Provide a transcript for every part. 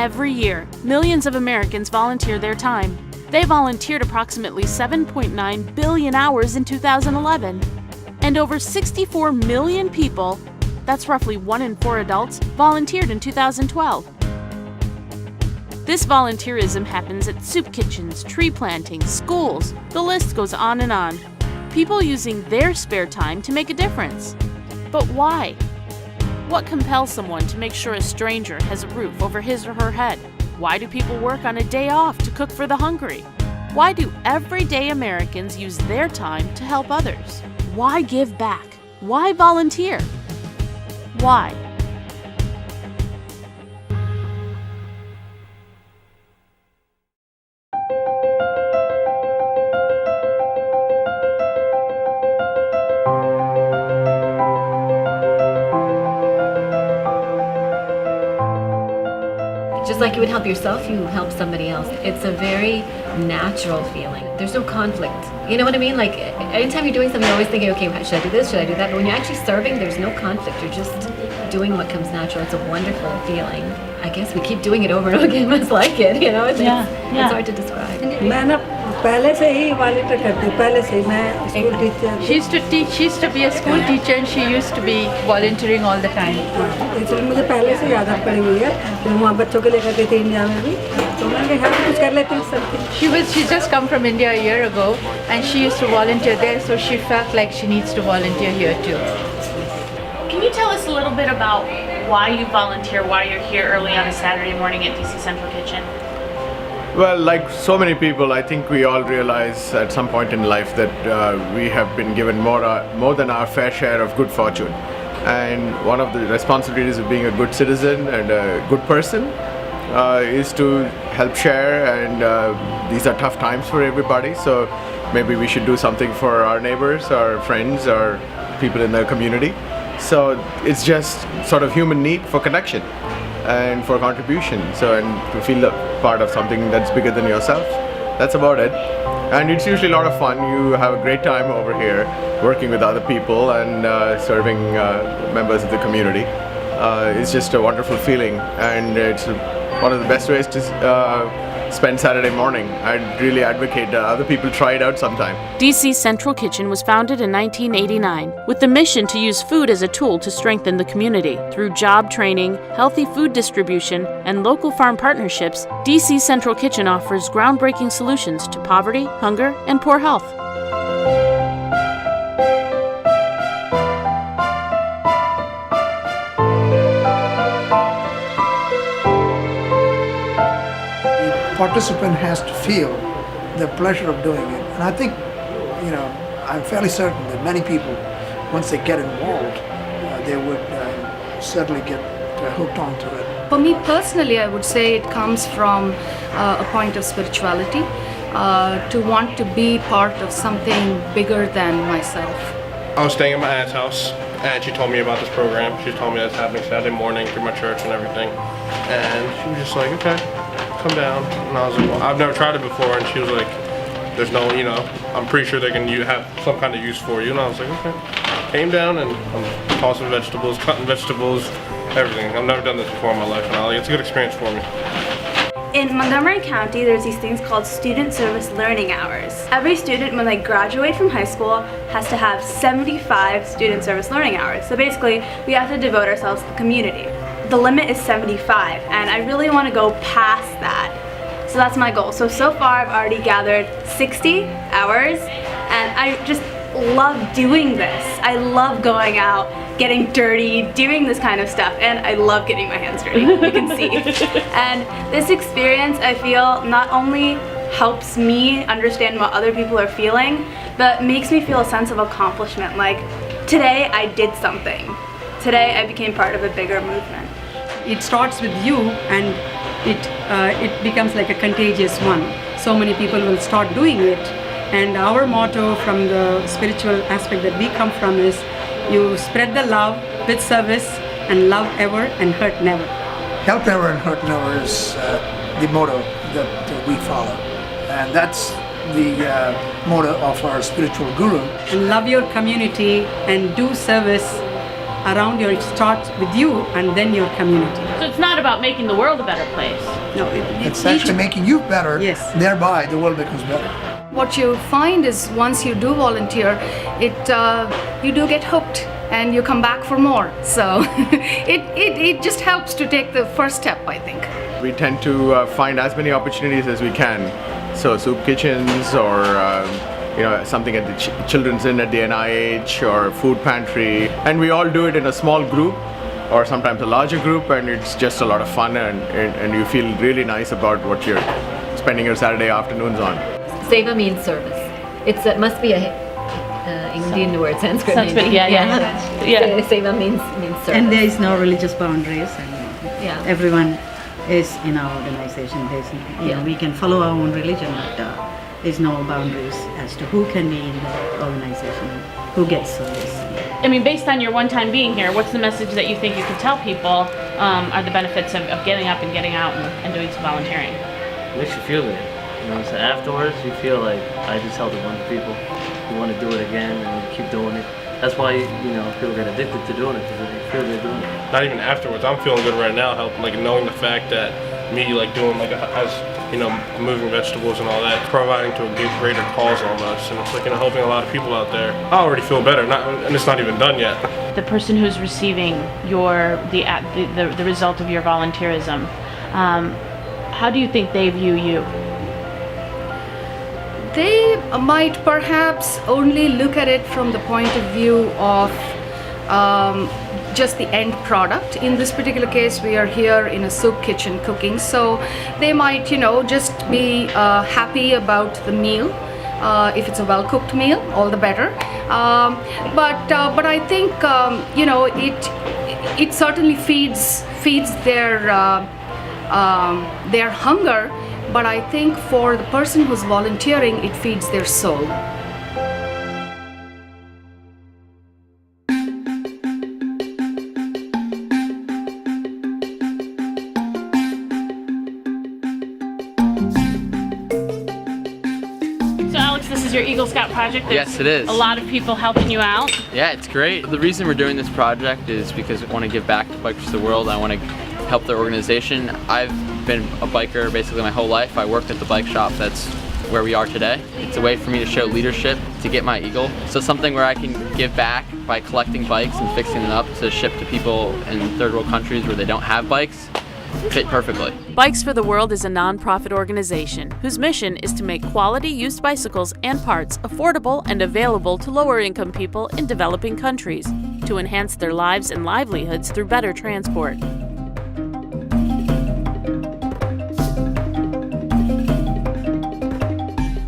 Every year, millions of Americans volunteer their time. They volunteered approximately 7.9 billion hours in 2011. And over 64 million people, that's roughly 1 in 4 adults, volunteered in 2012. This volunteerism happens at soup kitchens, tree plantings, schools, the list goes on and on. People using their spare time to make a difference. But why? What compels someone to make sure a stranger has a roof over his or her head? Why do people work on a day off to cook for the hungry? Why do everyday Americans use their time to help others? Why give back? Why volunteer? Why? Just like you would help yourself, you help somebody else. It's a very natural feeling. There's no conflict. You know what I mean? Like, anytime you're doing something, you're always thinking, okay, should I do this? Should I do that? But when you're actually serving, there's no conflict. You're just doing what comes natural. It's a wonderful feeling. I guess we keep doing it over and over again. Must like it, you know? It's hard to describe. मैं ना पहले से ही volunteer करती हूँ. पहले से ही मैं school teacher. She used to be a school teacher and she used to be volunteering all the time. इसलिए मुझे पहले से आदत पड़ी हुई है. मैं वहाँ बच्चों के लिए करती थी इंडिया में भी. तो मैंने कहा कुछ कर लेती हूँ सब. She just come from India a year ago and she used to volunteer there, so she felt like she needs to volunteer here too. Can you tell us a little bit about why you volunteer, why you're here early on a Saturday morning at DC Central Kitchen? Well, like so many people, I think we all realize at some point in life that we have been given more than our fair share of good fortune. And one of the responsibilities of being a good citizen and a good person is to help share, and these are tough times for everybody, so maybe we should do something for our neighbors, our friends, our people in the community. So it's just sort of human need for connection and for contribution, so, and to feel a part of something that's bigger than yourself. That's about it. And it's usually a lot of fun. You have a great time over here working with other people and serving members of the community. It's just a wonderful feeling, and it's one of the best ways to spend Saturday morning. I'd really advocate other people try it out sometime. DC Central Kitchen was founded in 1989 with the mission to use food as a tool to strengthen the community. Through job training, healthy food distribution, and local farm partnerships, DC Central Kitchen offers groundbreaking solutions to poverty, hunger, and poor health. Participant has to feel the pleasure of doing it, and I think, I'm fairly certain that many people, once they get involved, they would certainly get hooked onto it. For me personally, I would say it comes from a point of spirituality, to want to be part of something bigger than myself. I was staying at my aunt's house, and she told me about this program. She told me that it's happening Saturday morning through my church and everything, and she was just like, okay, come down. And I was like, well, I've never tried it before, and she was like, there's no, I'm pretty sure they can have some kind of use for you. And I was like, okay. Came down, and I'm tossing vegetables, cutting vegetables, everything. I've never done this before in my life, and it's a good experience for me. In Montgomery County, there's these things called student service learning hours. Every student, when they graduate from high school, has to have 75 student service learning hours. So basically, we have to devote ourselves to the community. The limit is 75, and I really want to go past that. So that's my goal. So far I've already gathered 60 hours, and I just love doing this. I love going out, getting dirty, doing this kind of stuff, and I love getting my hands dirty, you can see. And this experience, I feel, not only helps me understand what other people are feeling, but makes me feel a sense of accomplishment. Like, today I did something. Today I became part of a bigger movement. It starts with you, and it becomes like a contagious one. So many people will start doing it, and our motto from the spiritual aspect that we come from is, you spread the love with service, and love ever and hurt never. Help ever and hurt never is the motto that we follow, and that's the motto of our spiritual guru. And love your community and do service around you. It starts with you and then your community. So it's not about making the world a better place. No, It's actually making you better. Yes. Thereby, the world becomes better. What you find is once you do volunteer, you do get hooked and you come back for more. So it just helps to take the first step, I think. We tend to find as many opportunities as we can. So soup kitchens or something at the Children's Inn at the NIH or food pantry. And we all do it in a small group or sometimes a larger group, and it's just a lot of fun and you feel really nice about what you're spending your Saturday afternoons on. Seva means service. It must be a Indian word, Sanskrit. Maybe. Yeah. Seva means service. And there is no religious boundaries, and Yeah. everyone is in our organization. We can follow our own religion, but there's no boundaries as to who can be in the organization, who gets service. I mean, based on your one time being here, what's the message that you think you could tell people are the benefits of getting up and getting out and doing some volunteering? It makes you feel good. So afterwards, you feel like I just helped a bunch of people who want to do it again and keep doing it. That's why people get addicted to doing it, because they feel they're doing it. Not even afterwards. I'm feeling good right now. Knowing the fact that me doing moving vegetables and all that, providing to a greater cause almost, and it's helping a lot of people out there. I already feel better, and it's not even done yet. The person who's receiving the result of your volunteerism, how do you think they view you? They might perhaps only look at it from the point of view of just the end product. In this particular case, we are here in a soup kitchen cooking, so they might, just be happy about the meal. If it's a well-cooked meal, all the better. But I think it certainly feeds their hunger. But I think for the person who's volunteering, it feeds their soul. So Alex, this is your Eagle Scout project. There's Yes, it is. a lot of people helping you out. Yeah, it's great. The reason we're doing this project is because we want to give back to Bikers of the World. I want to help their organization. I've been a biker basically my whole life. I worked at the bike shop that's where we are today. It's a way for me to show leadership, to get my Eagle. So something where I can give back by collecting bikes and fixing them up to ship to people in third world countries where they don't have bikes fit perfectly. Bikes for the World is a non-profit organization whose mission is to make quality used bicycles and parts affordable and available to lower-income people in developing countries to enhance their lives and livelihoods through better transport.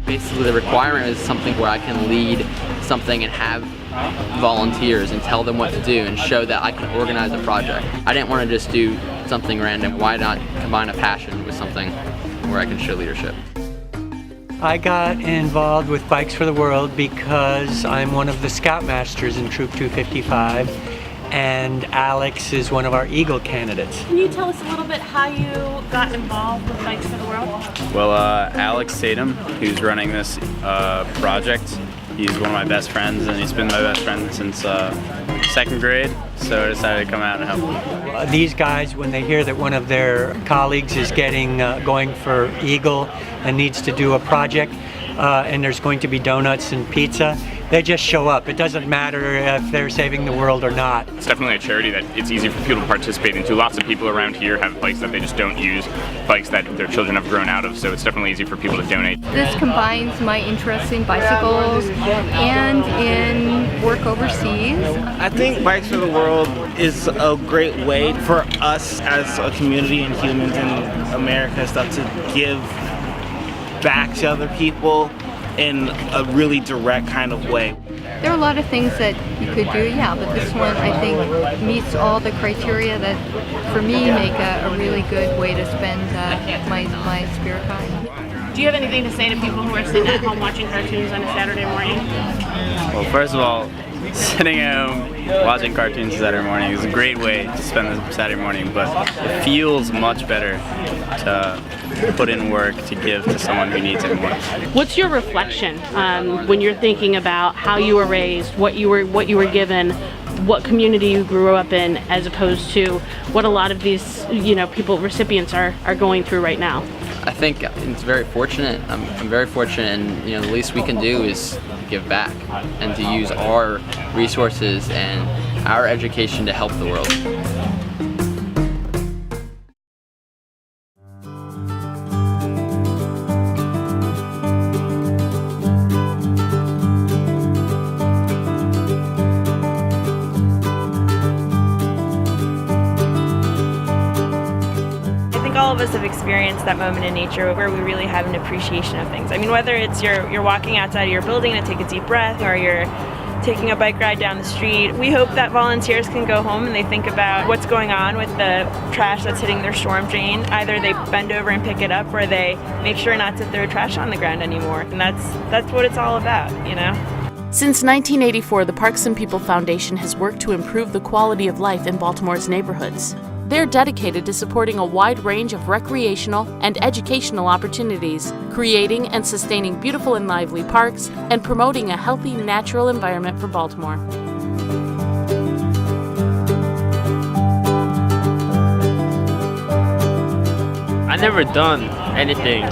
Basically, the requirement is something where I can lead something and have volunteers and tell them what to do and show that I can organize a project. I didn't want to just do something random. Why not combine a passion with something where I can show leadership? I got involved with Bikes for the World because I'm one of the Scoutmasters in Troop 255, and Alex is one of our Eagle candidates. Can you tell us a little bit how you got involved with Bikes for the World? Well, Alex Sadum, who's running this project, he's one of my best friends, and he's been my best friend since second grade, so I decided to come out and help him. These guys, when they hear that one of their colleagues is going for Eagle and needs to do a project, and there's going to be donuts and pizza, they just show up. It doesn't matter if they're saving the world or not. It's definitely a charity that it's easy for people to participate into. Lots of people around here have bikes that they just don't use, bikes that their children have grown out of, so it's definitely easy for people to donate. This combines my interest in bicycles and in work overseas. I think Bikes for the World is a great way for us as a community and humans in America and stuff to give back to other people in a really direct kind of way. There are a lot of things that you could do, yeah, but this one I think meets all the criteria that for me make a really good way to spend my spare time. Do you have anything to say to people who are sitting at home watching cartoons on a Saturday morning? Well, first of all, sitting at home watching cartoons Saturday morning is a great way to spend the Saturday morning, but it feels much better to put in work to give to someone who needs it more. What's your reflection when you're thinking about how you were raised, what you were given, what community you grew up in as opposed to what a lot of these, recipients are going through right now? I think it's very fortunate. I'm very fortunate, and the least we can do is give back and to use our resources and our education to help the world. All of us have experienced that moment in nature where we really have an appreciation of things. I mean, whether it's you're walking outside of your building to take a deep breath, or you're taking a bike ride down the street, we hope that volunteers can go home and they think about what's going on with the trash that's hitting their storm drain. Either they bend over and pick it up, or they make sure not to throw trash on the ground anymore. And that's what it's all about, Since 1984, the Parks and People Foundation has worked to improve the quality of life in Baltimore's neighborhoods. They're dedicated to supporting a wide range of recreational and educational opportunities, creating and sustaining beautiful and lively parks, and promoting a healthy, natural environment for Baltimore. I never done anything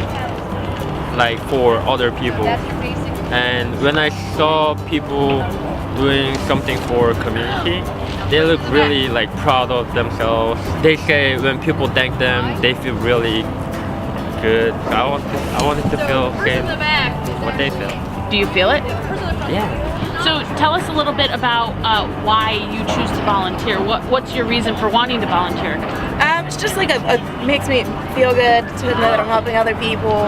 like for other people, and when I saw people doing something for community, they look really proud of themselves. They say when people thank them, they feel really good. So I wanted to feel same what they feel. Do you feel it? Yeah. So tell us a little bit about why you choose to volunteer. What's your reason for wanting to volunteer? It's just makes me feel good to know that I'm helping other people,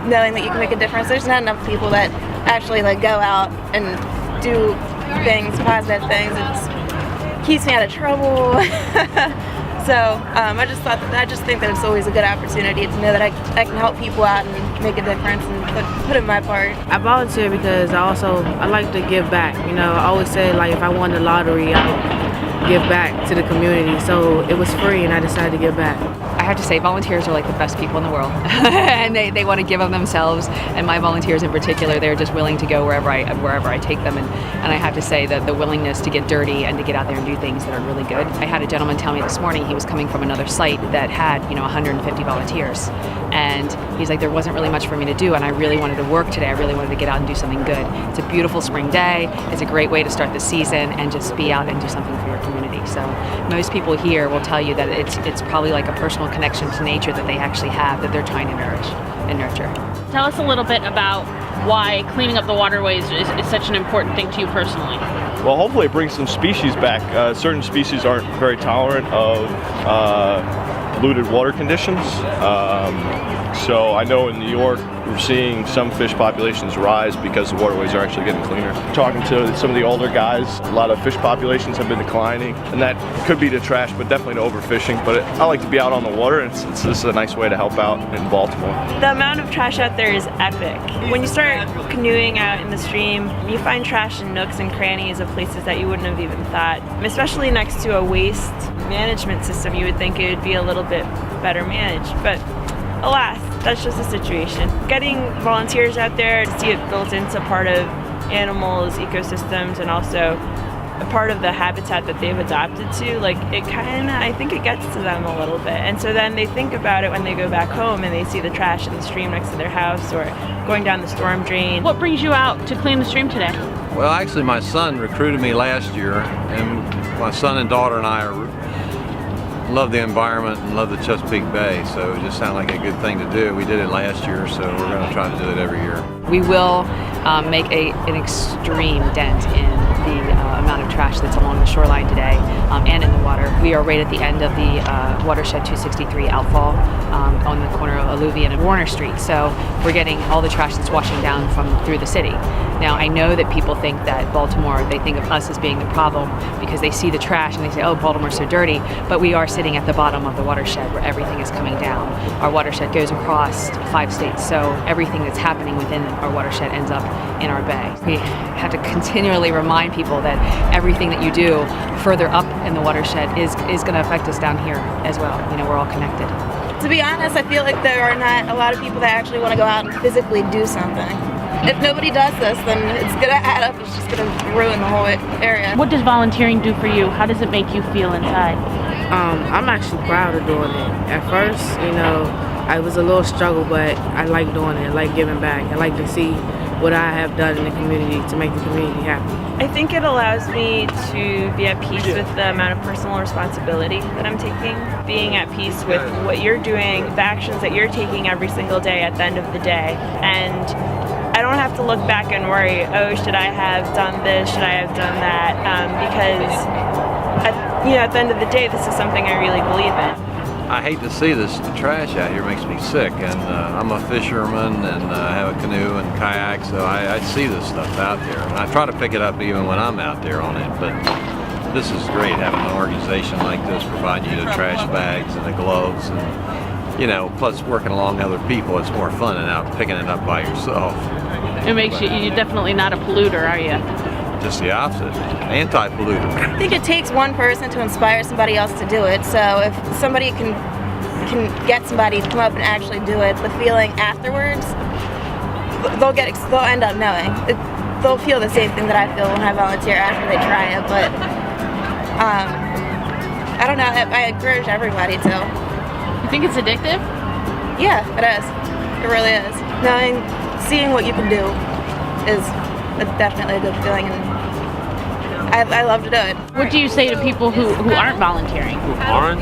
knowing that you can make a difference. There's not enough people that actually go out and do things, positive things. It keeps me out of trouble. So I just think that it's always a good opportunity to know that I can help people out and make a difference and put in my part. I volunteer because I like to give back. I always say if I won the lottery, I would give back to the community. So it was free and I decided to give back. I have to say volunteers are the best people in the world and they want to give of themselves, and my volunteers in particular, they're just willing to go wherever I take them, and I have to say that the willingness to get dirty and to get out there and do things that are really good. I had a gentleman tell me this morning he was coming from another site that had 150 volunteers, and he's like, there wasn't really much for me to do, and I really wanted to work today. I really wanted to get out and do something good. It's a beautiful spring day. It's a great way to start the season and just be out and do something for your community. So most people here will tell you that it's probably like a personal connection to nature that they actually have that they're trying to nourish and nurture. Tell us a little bit about why cleaning up the waterways is such an important thing to you personally. Well, hopefully it brings some species back. Certain species aren't very tolerant of polluted water conditions. So I know in New York we're seeing some fish populations rise because the waterways are actually getting cleaner. Talking to some of the older guys, a lot of fish populations have been declining, and that could be to trash, but definitely to overfishing. But I like to be out on the water, and this is a nice way to help out in Baltimore. The amount of trash out there is epic. When you start canoeing out in the stream, you find trash in nooks and crannies of places that you wouldn't have even thought. Especially next to a waste management system, you would think it would be a little bit better managed, but alas, that's just the situation. Getting volunteers out there to see it built into part of animals, ecosystems, and also a part of the habitat that they've adopted to, I think it gets to them a little bit. And so then they think about it when they go back home and they see the trash in the stream next to their house or going down the storm drain. What brings you out to clean the stream today? Well, actually my son recruited me last year, and my son and daughter and I love the environment and love the Chesapeake Bay, so it just sounded like a good thing to do. We did it last year, so we're going to try to do it every year. We will make an extreme dent in the amount of trash that's along the shoreline today and in the water. We are right at the end of the Watershed 263 outfall on the corner of Alluvian and Warner Street, so we're getting all the trash that's washing down through the city. Now, I know that people think that Baltimore, they think of us as being the problem because they see the trash and they say, oh, Baltimore's so dirty, but we are sitting at the bottom of the watershed where everything is coming down. Our watershed goes across 5 states, so everything that's happening within our watershed ends up in our bay. We have to continually remind people that everything that you do further up in the watershed is going to affect us down here as well. We're all connected. To be honest, I feel like there are not a lot of people that actually want to go out and physically do something. if nobody does this, then it's gonna add up. It's just gonna ruin the whole area. What does volunteering do for you? How does it make you feel inside? I'm actually proud of doing it. At first, I was a little struggle, but I like doing it. I like giving back. I like to see what I have done in the community to make the community happy. I think it allows me to be at peace with the amount of personal responsibility that I'm taking. Being at peace with what you're doing, the actions that you're taking every single day at the end of the day. And I don't have to look back and worry, oh, should I have done this? Should I have done that? Because at the end of the day, this is something I really believe in. I hate to see the trash out here. It makes me sick, and I'm a fisherman and I have a canoe and kayak, so I see this stuff out there. And I try to pick it up even when I'm out there on it, but this is great having an organization like this provide you the trash bags and the gloves, and plus working along other people, it's more fun than out picking it up by yourself. It makes you're definitely not a polluter, are you? Just the opposite, anti-polluter. I think it takes one person to inspire somebody else to do it. So if somebody can get somebody to come up and actually do it, the feeling afterwards, they'll end up knowing. They'll feel the same thing that I feel when I volunteer after they try it. But I don't know. I encourage everybody to. You think it's addictive? Yeah, it is. It really is. Knowing, seeing what you can do is definitely a good feeling, and I love to do it. What do you say to people who aren't volunteering? Who aren't?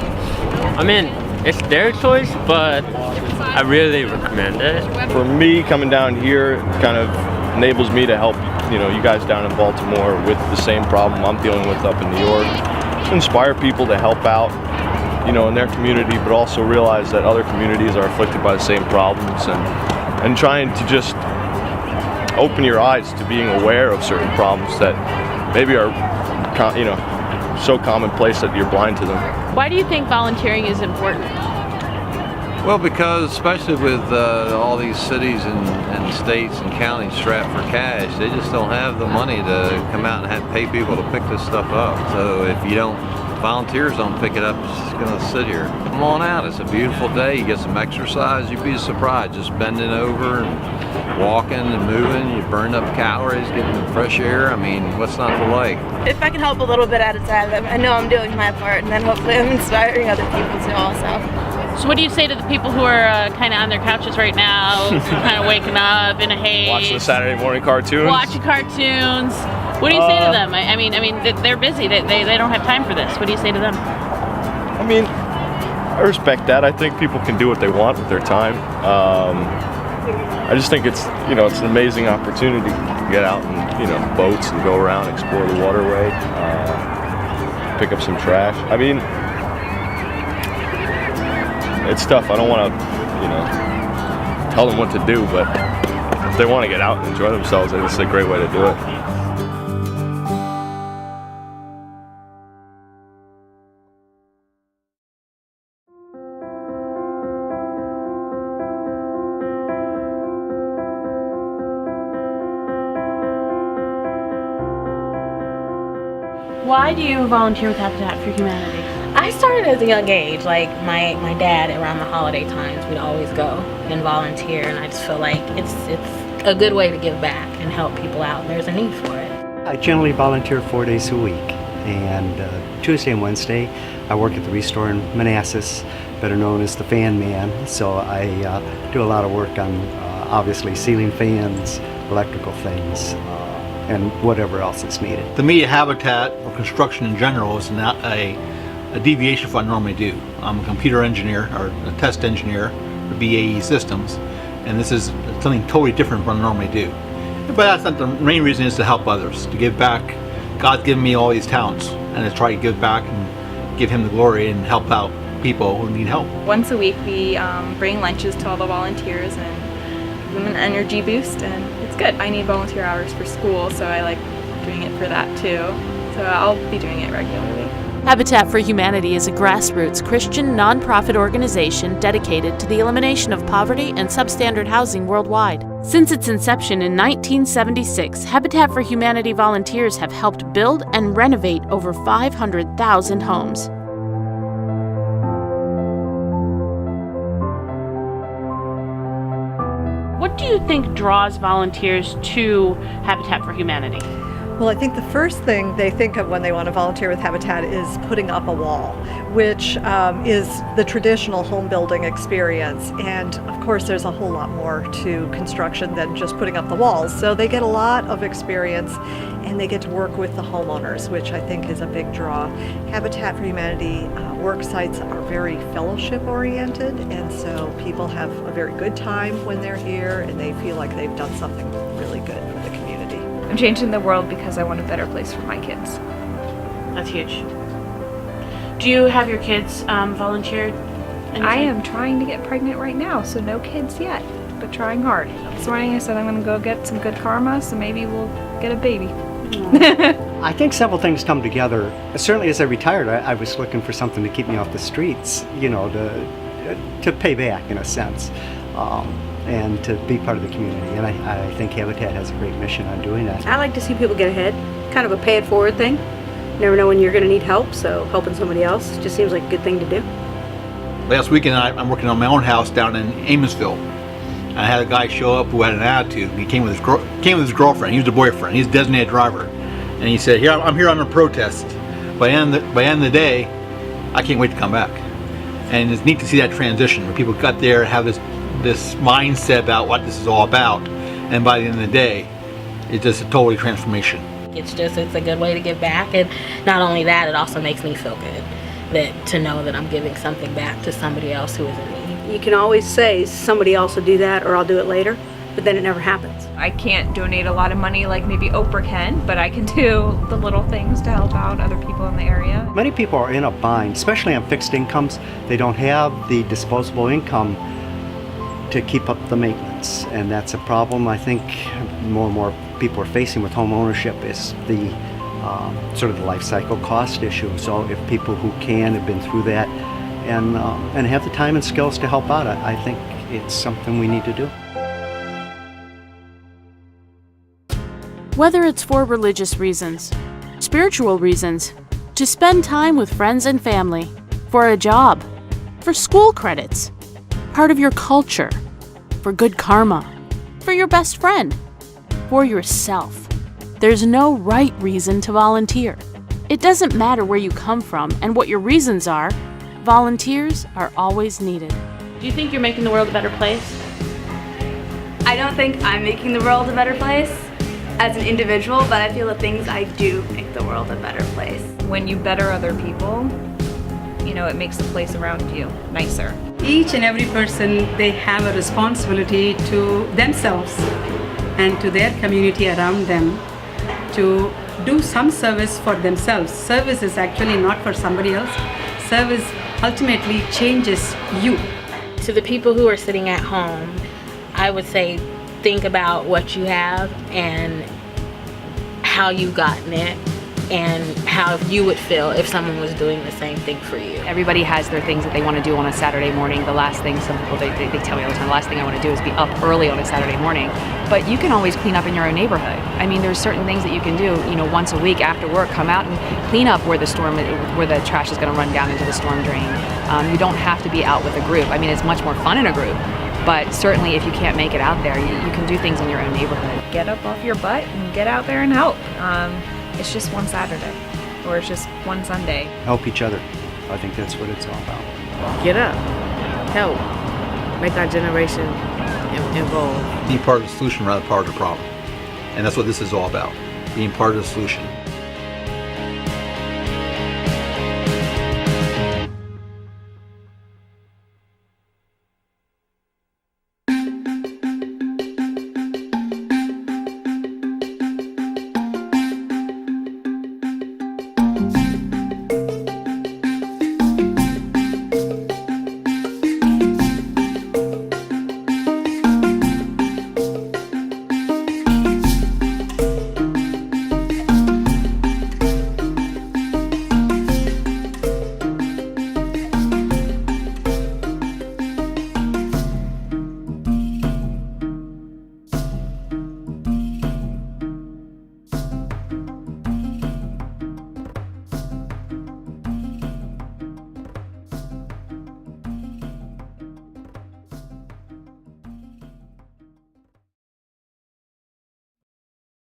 I mean, it's their choice, but I really recommend it. For me, coming down here kind of enables me to help, you guys down in Baltimore with the same problem I'm dealing with up in New York. To inspire people to help out, in their community, but also realize that other communities are afflicted by the same problems, and trying to just open your eyes to being aware of certain problems that maybe are, so commonplace that you're blind to them. Why do you think volunteering is important? Well, because especially with all these cities and states and counties strapped for cash, they just don't have the money to come out and pay people to pick this stuff up. So if volunteers don't pick it up, it's just gonna sit here. Come on out, it's a beautiful day, you get some exercise, you'd be surprised, just bending over and walking and moving, you burn up calories, getting the fresh air. I mean, what's not to like? If I can help a little bit at a time, I know I'm doing my part, and then hopefully I'm inspiring other people too also. So what do you say to the people who are kind of on their couches right now, kind of waking up in a haze? Watching the Saturday morning cartoons. Watching cartoons. What do you say to them? I mean, they're busy. They don't have time for this. What do you say to them? I mean, I respect that. I think people can do what they want with their time. I just think it's an amazing opportunity to get out and boats and go around, explore the waterway, pick up some trash. I mean, it's tough. I don't want to tell them what to do, but if they want to get out and enjoy themselves, it's a great way to do it. Why do you volunteer with Habitat for Humanity? I started at a young age. Like my dad, around the holiday times, we'd always go and volunteer, and I just feel like it's a good way to give back and help people out, and there's a need for it. I generally volunteer 4 days a week, and Tuesday and Wednesday I work at the Restore in Manassas, better known as the Fan Man. So I do a lot of work on obviously ceiling fans, electrical things, and whatever else is needed. To me, habitat or construction in general is not a deviation from what I normally do. I'm a computer engineer or a test engineer for BAE Systems, and this is something totally different from what I normally do. But that's not the main reason, is to help others, to give back. God's given me all these talents, and to try to give back and give Him the glory and help out people who need help. Once a week we bring lunches to all the volunteers and give them an energy boost, and it's good. I need volunteer hours for school, so I like doing it for that too. So I'll be doing it regularly. Habitat for Humanity is a grassroots Christian nonprofit organization dedicated to the elimination of poverty and substandard housing worldwide. Since its inception in 1976, Habitat for Humanity volunteers have helped build and renovate over 500,000 homes. What do you think draws volunteers to Habitat for Humanity? Well, I think the first thing they think of when they want to volunteer with Habitat is putting up a wall, which is the traditional home building experience. And of course, there's a whole lot more to construction than just putting up the walls. So they get a lot of experience and they get to work with the homeowners, which I think is a big draw. Habitat for Humanity work sites are very fellowship oriented, and so people have a very good time when they're here and they feel like they've done something really good for the community. I'm changing the world because I want a better place for my kids. That's huge. Do you have your kids volunteer? I am trying to get pregnant right now, so no kids yet, but trying hard. This morning I said I'm going to go get some good karma, so maybe we'll get a baby. I think several things come together. Certainly as I retired, I was looking for something to keep me off the streets, you know, to pay back in a sense. And to be part of the community. And I think Habitat has a great mission on doing that. I like to see people get ahead, kind of a pay it forward thing. Never know when you're going to need help, so helping somebody else just seems like a good thing to do. Last weekend I'm working on my own house down in Amosville. I had a guy show up who had an attitude. He came with his girlfriend. He was the boyfriend. He's a designated driver. And he said, I'm here on a protest. By the end of the day, I can't wait to come back. And it's neat to see that transition where people got there and have this mindset about what this is all about, and by the end of the day it's just a totally transformation. It's a good way to give back, and not only that, it also makes me feel good to know that I'm giving something back to somebody else who is in need. You can always say somebody else will do that or I'll do it later, but then it never happens. I can't donate a lot of money like maybe Oprah can, but I can do the little things to help out other people in the area. Many people are in a bind, especially on fixed incomes. They don't have the disposable income to keep up the maintenance, and that's a problem I think more and more people are facing with home ownership is the sort of the life cycle cost issue. So if people who can have been through that and have the time and skills to help out, I think it's something we need to do. Whether it's for religious reasons, spiritual reasons, to spend time with friends and family, for a job, for school credits, part of your culture, for good karma, for your best friend, for yourself. There's no right reason to volunteer. It doesn't matter where you come from and what your reasons are, volunteers are always needed. Do you think you're making the world a better place? I don't think I'm making the world a better place as an individual, but I feel the things I do make the world a better place. When you better other people, you know, it makes the place around you nicer. Each and every person, they have a responsibility to themselves and to their community around them to do some service for themselves. Service is actually not for somebody else. Service ultimately changes you. To the people who are sitting at home, I would say think about what you have and how you've gotten it, and how you would feel if someone was doing the same thing for you. Everybody has their things that they want to do on a Saturday morning. The last thing, some people, they tell me all the time, the last thing I want to do is be up early on a Saturday morning. But you can always clean up in your own neighborhood. I mean, there's certain things that you can do, you know, once a week after work, come out and clean up where the trash is going to run down into the storm drain. You don't have to be out with a group. I mean, it's much more fun in a group. But certainly if you can't make it out there, you can do things in your own neighborhood. Get up off your butt and get out there and help. It's just one Saturday, or it's just one Sunday. Help each other. I think that's what it's all about. Get up, help, make our generation involved. Be part of the solution rather than part of the problem. And that's what this is all about, being part of the solution.